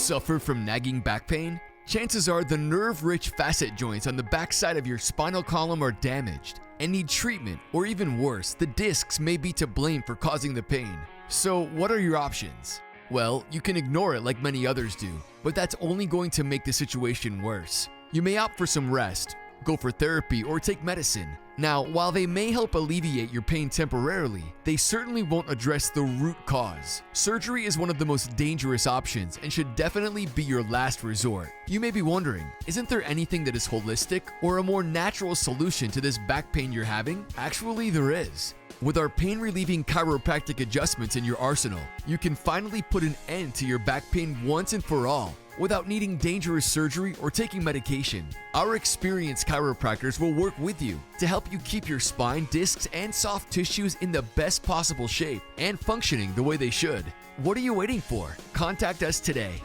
suffer from nagging back pain? Chances are the nerve-rich facet joints on the backside of your spinal column are damaged and need treatment, or even worse, the discs may be to blame for causing the pain. So what are your options? Well, you can ignore it like many others do, but that's only going to make the situation worse. You may opt for some rest, go for therapy, or take medicine. Now, while they may help alleviate your pain temporarily, they certainly won't address the root cause. Surgery is one of the most dangerous options and should definitely be your last resort. You may be wondering, isn't there anything that is holistic or a more natural solution to this back pain you're having? Actually, there is. With our pain-relieving chiropractic adjustments in your arsenal, you can finally put an end to your back pain once and for all, without needing dangerous surgery or taking medication. Our experienced chiropractors will work with you to help you keep your spine, discs, and soft tissues in the best possible shape and functioning the way they should. What are you waiting for? Contact us today.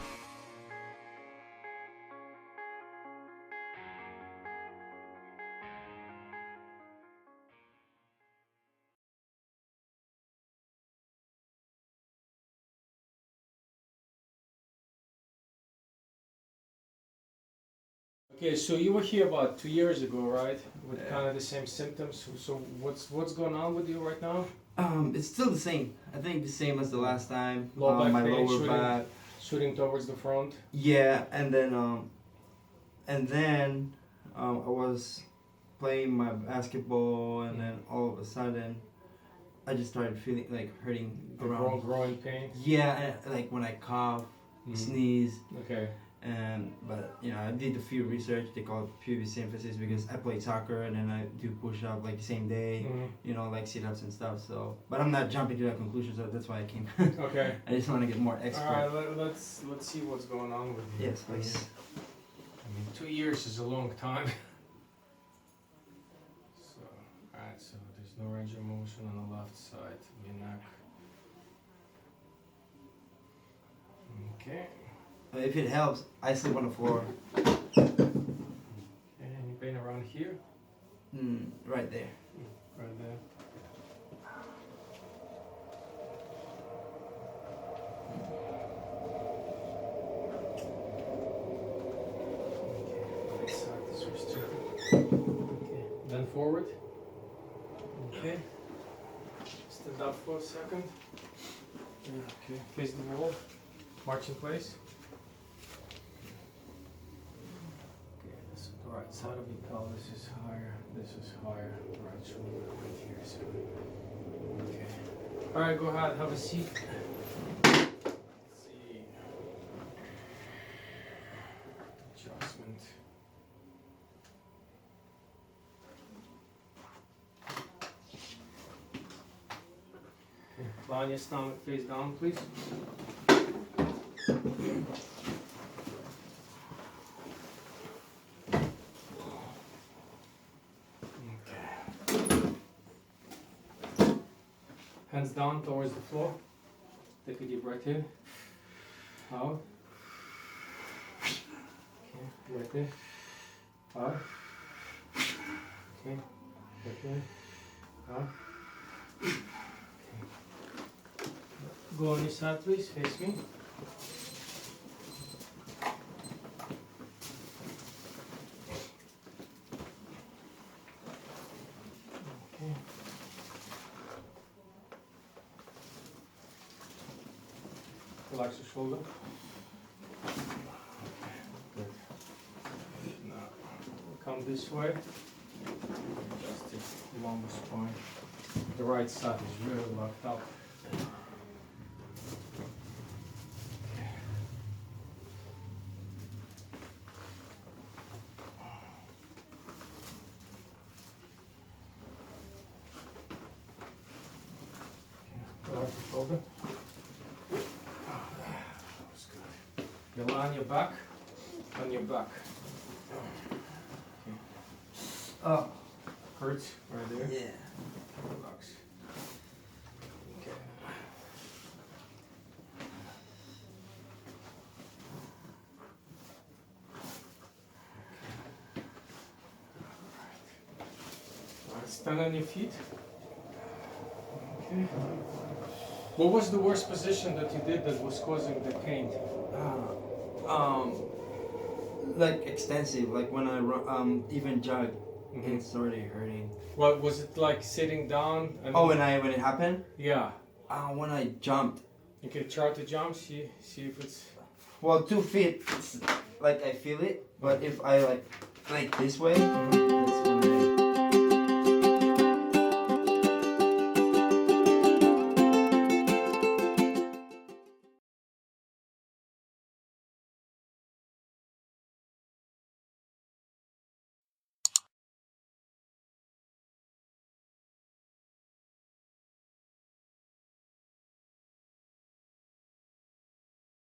Okay, so you were here about 2 years ago, right? With kind of the same symptoms. So what's going on with you right now? It's still the same. I think the same as the last time. Low back my pain, lower back. shooting towards the front. Yeah, and then I was playing my basketball, and then all of a sudden, I just started feeling like hurting The around. growing pain. Yeah, and, like when I cough, sneeze. Okay. But you know, I did a few research. They call it pubic symphysis because I play soccer and then I do push up like the same day. You know, like sit ups and stuff. So, but I'm not jumping to that conclusion. So that's why I came. Okay. I just want to get more expert. All right. Let's see what's going on with you. Yes, please. I mean, 2 years is a long time. So, all right. So there's no range of motion on the left side of your neck. Okay. If it helps, I sleep on the floor. And any pain around here? Right there. Right there. Okay. Right side is restricted. Okay. Bend forward. Okay. Stand up for a second. Yeah. Okay. Face the wall. March in place. Right side of your pelvis is higher, this is higher, right shoulder right here, so, okay. Alright, go ahead, have a seat. Let's see. Adjustment. Okay. Lie on your stomach, face down, please. Hands down towards the floor. Take a deep breath in. Out. Okay, breath in. Out. Okay, breath in. Out. Okay. Go on your side, please. Face me. Okay. Relax your shoulder. Good. Now, come this way. Just the lumbar spine. The right side is really locked up. Relax your shoulder. You lie on your back, on your back. Okay. Oh, Hurts right there? yeah. Relax. Okay. Alright, stand on your feet. Okay. What was the worst position that you did that was causing the pain? Like extensive. Like when I even jog, Mhm. it's already hurting. What was it like sitting down? And Oh, when it happened? yeah. When I jumped. You can try to jump. See if it's. Well, 2 feet. It's like I feel it, but if I like this way, that's when